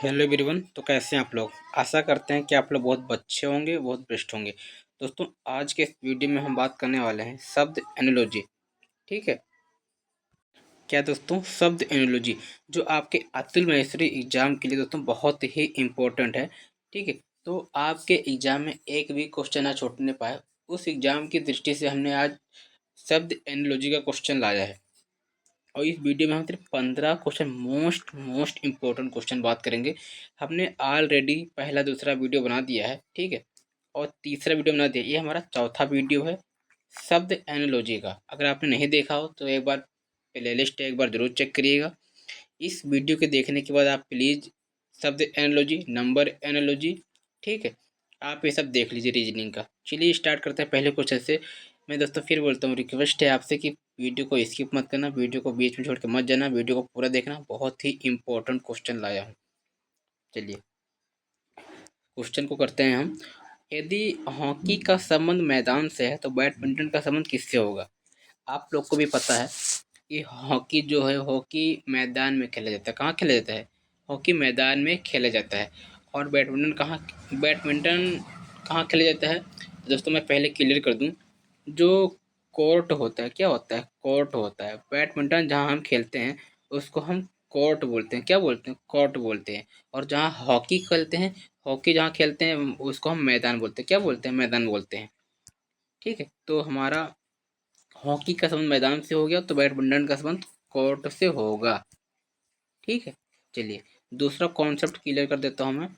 Hello everyone. तो कैसे हैं आप लोग? आशा करते हैं कि आप लोग बहुत अच्छे होंगे, बहुत बेस्ट होंगे। दोस्तों, आज के इस वीडियो में हम बात करने वाले हैं शब्द एनोलॉजी। ठीक है क्या दोस्तों? शब्द एनोलॉजी जो आपके अतुल महेश्वरी एग्जाम के लिए दोस्तों बहुत ही इम्पोर्टेंट है। ठीक है, तो आपके एग्जाम में एक भी क्वेश्चन ना छूटने पाए, उस एग्जाम की दृष्टि से हमने आज शब्द एनोलॉजी का क्वेश्चन लाया है। और इस वीडियो में हम सिर्फ 15 question most most important question बात करेंगे। हमने ऑलरेडी पहला दूसरा वीडियो बना दिया है, ठीक है, और तीसरा वीडियो बना दिया। ये हमारा चौथा वीडियो है शब्द एनोलॉजी का। अगर आपने नहीं देखा हो तो एक बार प्ले लिस्ट एक बार जरूर चेक करिएगा। इस वीडियो के देखने के बाद आप प्लीज़ शब्द एनोलॉजी, नंबर एनोलॉजी, ठीक है, आप ये सब देख लीजिए रीजनिंग का। चलिए स्टार्ट करते हैं पहले क्वेश्चन से। मैं दोस्तों फिर बोलता हूँ, रिक्वेस्ट है आपसे कि वीडियो को स्किप मत करना, वीडियो को बीच में छोड़ के मत जाना, वीडियो को पूरा देखना। बहुत ही इंपॉर्टेंट क्वेश्चन लाया हूँ। चलिए क्वेश्चन को करते हैं हम। यदि हॉकी का संबंध मैदान से है तो बैडमिंटन का संबंध किससे होगा? आप लोग को भी पता है कि हॉकी जो है, हॉकी मैदान में खेला जाता है। कहाँ खेला जाता है? हॉकी मैदान में खेला जाता है। और बैडमिंटन कहाँ खेला जाता है? दोस्तों मैं पहले क्लियर कर दूं, जो कोर्ट होता है, क्या होता है? कोर्ट होता है। बैडमिंटन जहाँ हम खेलते हैं उसको हम कोर्ट बोलते हैं। क्या बोलते हैं? कोर्ट बोलते हैं। और जहाँ हॉकी खेलते हैं, हॉकी जहाँ खेलते हैं उसको हम मैदान बोलते हैं। क्या बोलते हैं? मैदान बोलते हैं। ठीक है, तो हमारा हॉकी का संबंध मैदान से हो गया, तो बैडमिंटन का संबंध कोर्ट से होगा। ठीक है, चलिए दूसरा कॉन्सेप्ट क्लियर कर देता हूँ मैं।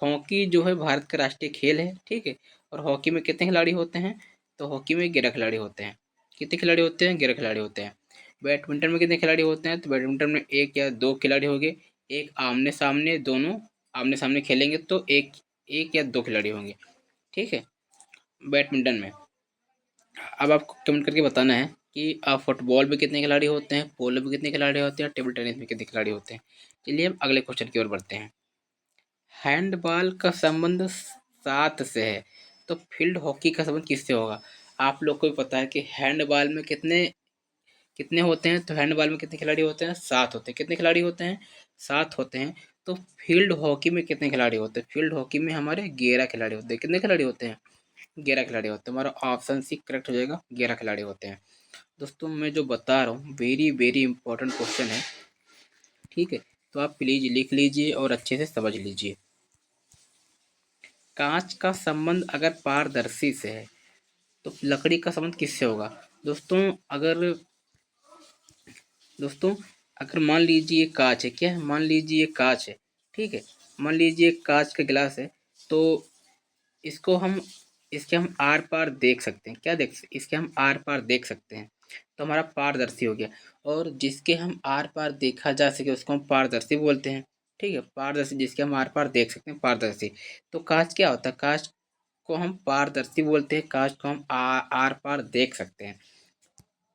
हॉकी जो है भारत का राष्ट्रीय खेल है, ठीक है। और हॉकी में कितने खिलाड़ी होते हैं? तो हॉकी में 11 खिलाड़ी होते हैं। कितने खिलाड़ी होते हैं? 11 खिलाड़ी होते हैं। बैडमिंटन में कितने खिलाड़ी होते हैं? तो बैडमिंटन में एक या दो खिलाड़ी होंगे। एक आमने सामने, दोनों आमने सामने खेलेंगे तो एक एक या दो खिलाड़ी होंगे। ठीक है, बैडमिंटन में। अब आपको कमेंट करके बताना है कि आप फुटबॉल में कितने खिलाड़ी होते हैं, पोलो में कितने खिलाड़ी होते हैं, और टेबल टेनिस में कितने खिलाड़ी होते हैं। चलिए अब अगले क्वेश्चन की ओर बढ़ते हैं। हैंडबॉल का संबंध सात से है तो फील्ड हॉकी का संबंध किससे होगा? आप लोग को भी पता है कि हैंडबॉल में कितने कितने होते हैं। तो हैंडबॉल में कितने खिलाड़ी होते हैं? सात होते हैं। कितने खिलाड़ी होते हैं? सात होते हैं। तो फील्ड हॉकी में कितने खिलाड़ी होते हैं? फील्ड हॉकी में हमारे 11 खिलाड़ी होते हैं। कितने खिलाड़ी होते हैं? 11 खिलाड़ी होते हैं। हमारा ऑप्शन सी करेक्ट हो जाएगा, 11 खिलाड़ी होते हैं। दोस्तों मैं जो बता रहा हूँ वेरी वेरी इंपॉर्टेंट क्वेश्चन है, ठीक है, तो आप प्लीज लिख लीजिए और अच्छे से समझ लीजिए। कांच का संबंध अगर पारदर्शी से है तो लकड़ी का संबंध किससे होगा? दोस्तों अगर दोस्तों अगर मान लीजिए कांच है, क्या है? मान लीजिए कांच है, ठीक है, मान लीजिए कांच का गिलास है, तो इसको हम इसके हम आर पार देख सकते हैं। क्या देख सकते? इसके हम आर पार देख सकते हैं, तो हमारा पारदर्शी हो गया। और जिसके हम आर पार देखा जा सके उसको हम पारदर्शी बोलते हैं। ठीक है, पारदर्शी जिसके हम आर पार देख सकते हैं, पारदर्शी। तो कांच क्या होता है? कांच को हम पारदर्शी बोलते हैं, कांच को हम आर पार देख सकते हैं।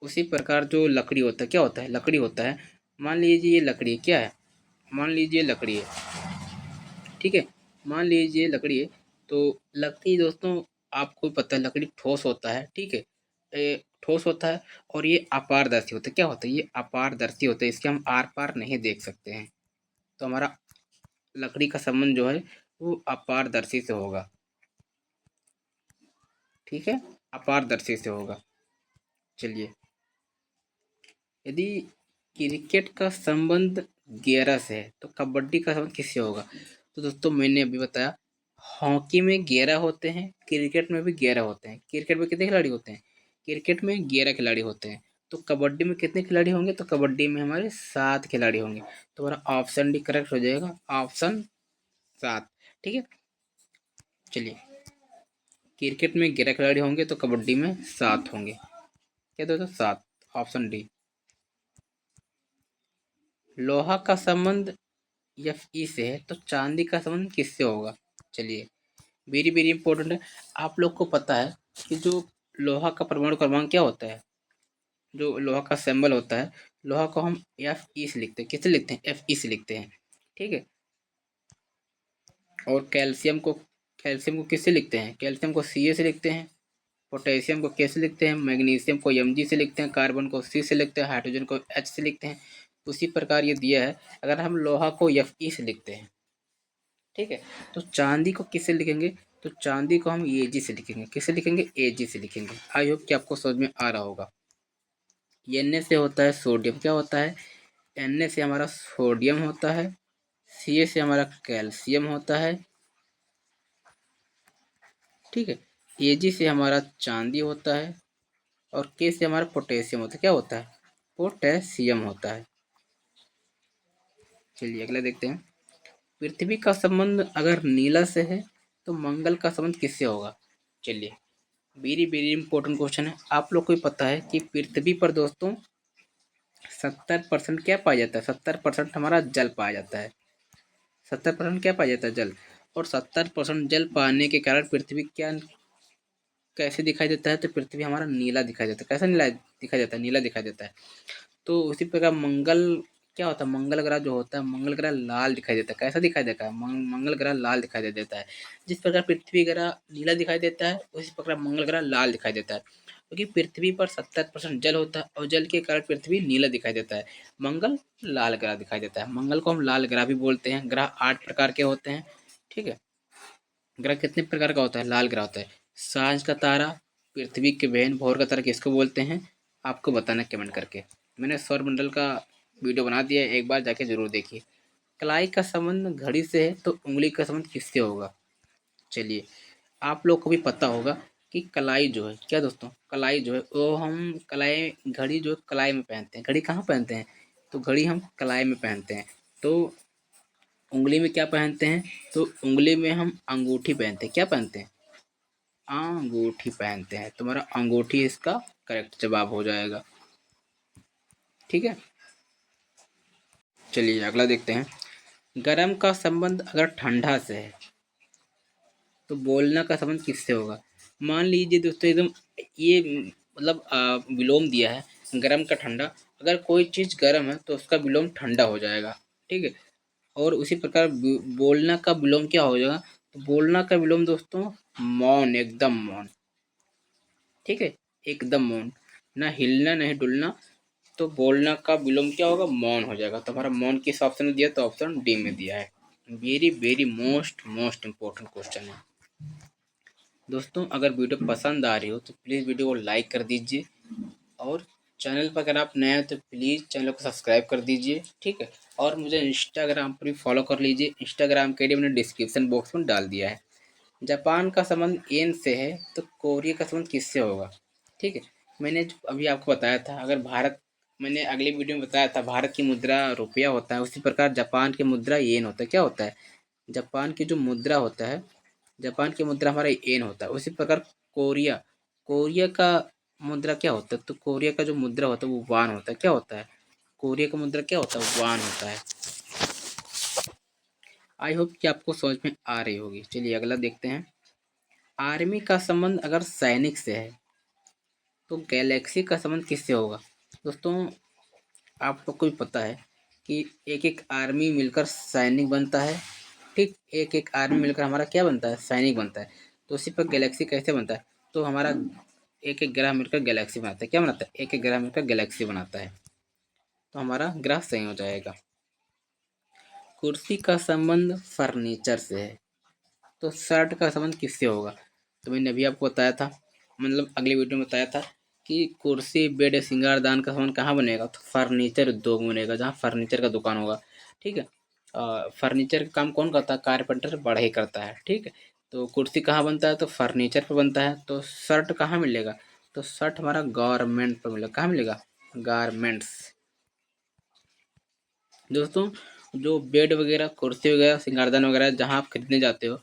उसी प्रकार जो लकड़ी होता है, क्या होता है? लकड़ी होता है। मान लीजिए ये लकड़ी है, क्या है? मान लीजिए लकड़ी है, ठीक है, मान लीजिए लकड़ी है। तो लकड़ी दोस्तों आपको पता है लकड़ी ठोस होता है, ठीक है, ठोस होता है। और ये अपारदर्शी होता है। क्या होता है? ये अपारदर्शी होता है, इसके हम आर पार नहीं देख सकते हैं। तो हमारा लकड़ी का संबंध जो है वो अपारदर्शी से होगा। ठीक है, अपारदर्शी से होगा। चलिए, यदि क्रिकेट का संबंध 11 से है तो कबड्डी का संबंध किससे होगा? तो दोस्तों मैंने अभी बताया, हॉकी में 11 होते हैं, क्रिकेट में भी 11 होते हैं। क्रिकेट में कितने खिलाड़ी होते हैं? क्रिकेट में 11 खिलाड़ी होते हैं। तो कबड्डी में कितने खिलाड़ी होंगे? तो कबड्डी में हमारे 7 खिलाड़ी होंगे। तो हमारा ऑप्शन डी करेक्ट हो जाएगा, ऑप्शन 7। ठीक है, चलिए क्रिकेट में 11 खिलाड़ी होंगे तो कबड्डी में 7 होंगे। क्या दोस्तों? 7, ऑप्शन डी। लोहा का संबंध एफ ई से है तो चांदी का संबंध किससे होगा? चलिए वेरी वेरी इंपॉर्टेंट है। आप लोग को पता है कि जो लोहा का परमाणु क्रमांक क्या होता है? जो लोहा का सिंबल होता है, लोहा को हम एफ ई से लिखते हैं। किससे लिखते हैं? एफ ई से लिखते हैं। ठीक है, और कैल्शियम को किससे लिखते हैं? कैल्शियम को सी ए से लिखते हैं। पोटेशियम को कैसे लिखते हैं? मैग्नीशियम को एम जी से लिखते हैं। कार्बन को सी से लिखते हैं। हाइड्रोजन को एच से लिखते हैं। उसी प्रकार ये दिया है, अगर हम लोहा को एफ ई से लिखते हैं, ठीक है। तो चांदी को किससे लिखेंगे? तो चांदी को हम Ag से लिखेंगे। किससे लिखेंगे? Ag से लिखेंगे। आई होप कि आपको समझ में आ रहा होगा। Na से होता है सोडियम, क्या होता है? Na से हमारा सोडियम होता है, Ca से हमारा कैल्शियम होता है, ठीक है। Ag से हमारा चांदी होता है और K से हमारा पोटेशियम होता है, क्या होता है? पोटेशियम होता है। चलिए अगला देखते हैं। पृथ्वी का संबंध अगर नीला से है तो मंगल का संबंध किससे होगा? चलिए, वेरी वेरी इंपॉर्टेंट क्वेश्चन है। आप लोग को भी पता है कि पृथ्वी पर दोस्तों 70% क्या पाया जाता है? 70% हमारा जल पाया जाता है। 70% क्या पाया जाता है? जल। और 70% जल पाने के कारण पृथ्वी क्या कैसे दिखाई देता है? तो पृथ्वी हमारा नीला दिखाई देता है। कैसा नीला दिखाई देता है? नीला दिखाई देता है। तो उसी प्रकार मंगल क्या होता है? मंगल ग्रह जो होता है, मंगल ग्रह लाल दिखाई देता है। कैसा दिखाई देता है? मंगल ग्रह लाल दिखाई देता है। जिस प्रकार पृथ्वी ग्रह नीला दिखाई देता है, उसी प्रकार मंगल ग्रह लाल दिखाई देता है, क्योंकि पृथ्वी पर 70% जल होता है और जल के कारण पृथ्वी नीला दिखाई देता है, मंगल लाल ग्रह दिखाई देता है। मंगल को हम लाल ग्रह भी बोलते हैं। ग्रह 8 प्रकार के होते हैं, ठीक है। ग्रह कितने प्रकार का होता है? लाल ग्रह होता है। सांझ का तारा, पृथ्वी के बहन भौर का तारा किसको बोलते हैं? आपको बताना कमेंट करके। मैंने सौरमंडल का वीडियो बना दिया है, एक बार जाके जरूर देखिए। कलाई का संबंध घड़ी से है तो उंगली का संबंध किससे होगा? चलिए, आप लोग को भी पता होगा कि कलाई जो है, क्या दोस्तों, कलाई जो है वो हम कलाई, घड़ी जो कलाई में पहनते हैं। घड़ी कहाँ पहनते हैं? तो घड़ी हम कलाई में पहनते हैं। तो उंगली में क्या पहनते हैं? तो उंगली में हम अंगूठी पहनते हैं। क्या पहनते हैं? अंगूठी पहनते हैं। तुम्हारा अंगूठी इसका करेक्ट जवाब हो जाएगा, ठीक है। चलिए अगला देखते हैं। गर्म का संबंध अगर ठंडा से है तो बोलना का संबंध किससे होगा? मान लीजिए दोस्तों, एकदम ये मतलब विलोम दिया है गर्म का ठंडा। अगर कोई चीज़ गर्म है तो उसका विलोम ठंडा हो जाएगा, ठीक है। और उसी प्रकार बोलना का विलोम क्या हो जाएगा? तो बोलना का विलोम दोस्तों मौन, एकदम मौन, ठीक है। एकदम मौन, ना हिलना नहीं डुलना। तो बोलना का विलोम क्या होगा? मौन हो जाएगा। तो हमारा मौन किस ऑप्शन में दिया? तो ऑप्शन डी में दिया है। Very very most most important question है दोस्तों। अगर वीडियो पसंद आ रही हो तो प्लीज़ वीडियो को लाइक कर दीजिए, और चैनल पर अगर आप नए हो तो प्लीज़ चैनल को सब्सक्राइब कर दीजिए, ठीक है। और मुझे इंस्टाग्राम पर भी फॉलो कर लीजिए। इंस्टाग्राम के लिए मैंने डिस्क्रिप्शन बॉक्स में डाल दिया है। जापान का संबंध एन से है तो कोरिया का संबंध किससे होगा? ठीक है। मैंने जो अभी आपको बताया था, अगर भारत, मैंने अगले वीडियो में बताया था भारत की मुद्रा रुपया होता है, उसी प्रकार जापान की मुद्रा येन होता है। क्या होता है? जापान की जो मुद्रा होता है, जापान की मुद्रा हमारा येन होता है। उसी प्रकार कोरिया, कोरिया का मुद्रा क्या होता है? तो कोरिया का जो मुद्रा होता है वो वान होता है। क्या होता है? कोरिया का मुद्रा क्या होता है? वान होता है। आई होप कि आपको समझ में आ रही होगी। चलिए अगला देखते हैं। आर्मी का संबंध अगर सैनिक से है तो गैलेक्सी का संबंध किससे होगा? दोस्तों, आप लोग को भी पता है कि एक एक आर्मी मिलकर सैनिक बनता है, ठीक। एक एक आर्मी मिलकर हमारा क्या बनता है? सैनिक बनता है। तो उसी पर गैलेक्सी कैसे बनता है? तो हमारा एक एक ग्रह मिलकर गैलेक्सी बनाता है। क्या बनाता है? एक एक ग्रह मिलकर गैलेक्सी बनाता है। तो हमारा ग्रह सही हो जाएगा। कुर्सी का संबंध फर्नीचर से है तो शर्ट का संबंध किससे होगा? तो मैंने अभी आपको बताया था, मतलब अगले वीडियो में बताया था कि कुर्सी बेड सिंगारदान का सामान कहाँ बनेगा? तो फर्नीचर उद्योग में बनेगा, जहाँ फर्नीचर का दुकान होगा, ठीक है। फर्नीचर का काम कौन करता है? कारपेंटर बढ़ई करता है, ठीक है। तो कुर्सी कहाँ बनता है? तो फर्नीचर पर बनता है। तो शर्ट कहाँ मिलेगा? तो शर्ट हमारा गारमेंट पर मिलेगा। कहाँ मिलेगा? गारमेंट्स। दोस्तों, जो बेड वगैरह, कुर्सी वगैरह, सिंगारदान वगैरह जहाँ आप खरीदने जाते हो,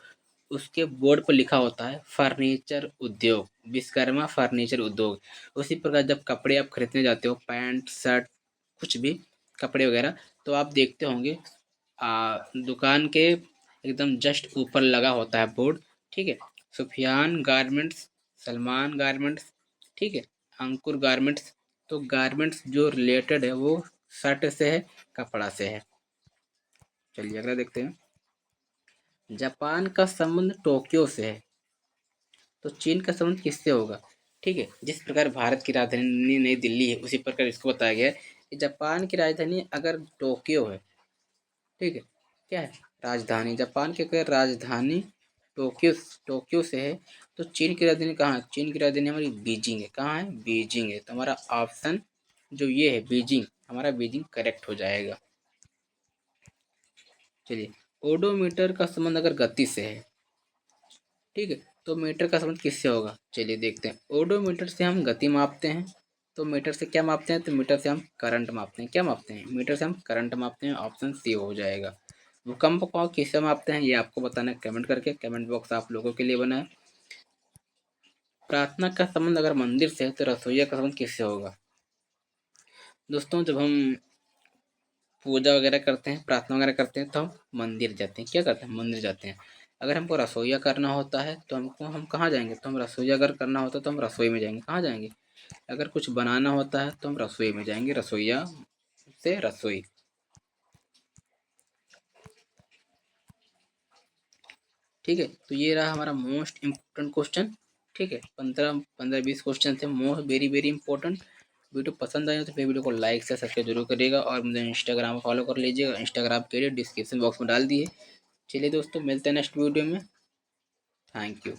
उसके बोर्ड पर लिखा होता है फर्नीचर उद्योग, विश्वकर्मा फर्नीचर उद्योग। उसी प्रकार जब कपड़े आप खरीदने जाते हो, पैंट शर्ट कुछ भी कपड़े वगैरह, तो आप देखते होंगे दुकान के एकदम जस्ट ऊपर लगा होता है बोर्ड, ठीक है। सुफियान गारमेंट्स, सलमान गारमेंट्स, ठीक है, अंकुर गारमेंट्स। तो गारमेंट्स जो रिलेटेड है वो शर्ट से है, कपड़ा से है। चलिए अगला देखते हैं। जापान का संबंध टोक्यो से है तो चीन का संबंध किससे होगा? ठीक है। जिस प्रकार भारत की राजधानी नई दिल्ली है, उसी प्रकार इसको बताया गया है कि जापान की राजधानी अगर टोक्यो है, ठीक है, क्या है? राजधानी, जापान की अगर राजधानी टोक्यो टोक्यो से है तो चीन की राजधानी कहाँ है? चीन की राजधानी हमारी बीजिंग है। कहाँ है? बीजिंग है। तो हमारा ऑप्शन जो ये है बीजिंग, हमारा बीजिंग करेक्ट हो जाएगा। चलिए, ओडोमीटर का संबंध अगर गति से है, ठीक है, तो मीटर का संबंध किससे होगा? चलिए देखते हैं। ओडोमीटर से हम गति मापते हैं, तो मीटर से क्या मापते हैं? तो मीटर से हम करंट मापते हैं। क्या मापते हैं? मीटर से हम करंट मापते हैं। ऑप्शन सी हो जाएगा। भूकंप को किससे मापते हैं, ये आपको बताना है कमेंट करके। कमेंट बॉक्स आप लोगों के लिए बना है। प्रार्थना का संबंध अगर मंदिर से है तो रसोईया का संबंध किससे होगा? दोस्तों, जब हम पूजा वगैरह करते हैं, प्रार्थना वगैरह करते हैं, तो हम मंदिर जाते हैं। क्या करते हैं? मंदिर जाते हैं। अगर हमको रसोईया करना होता है तो हम कहाँ जाएंगे? तो हम रसोईया अगर करना होता है तो हम रसोई में जाएंगे। कहाँ जाएंगे? अगर कुछ बनाना होता है तो हम रसोई में जाएंगे। रसोईया से रसोई। ठीक है, तो ये रहा हमारा मोस्ट इम्पोर्टेंट क्वेश्चन। ठीक है, 15-20 क्वेश्चन थे, most very very important. Video पसंद आए तो फिर वीडियो को लाइक से सब्सक्राइब जरूर करिएगा और मुझे इंस्टाग्राम पर फॉलो कर लीजिएगा। इंस्टाग्राम के लिए डिस्क्रिप्शन बॉक्स में डाल दिए। चलिए दोस्तों, मिलते हैं नेक्स्ट वीडियो में। Thank you.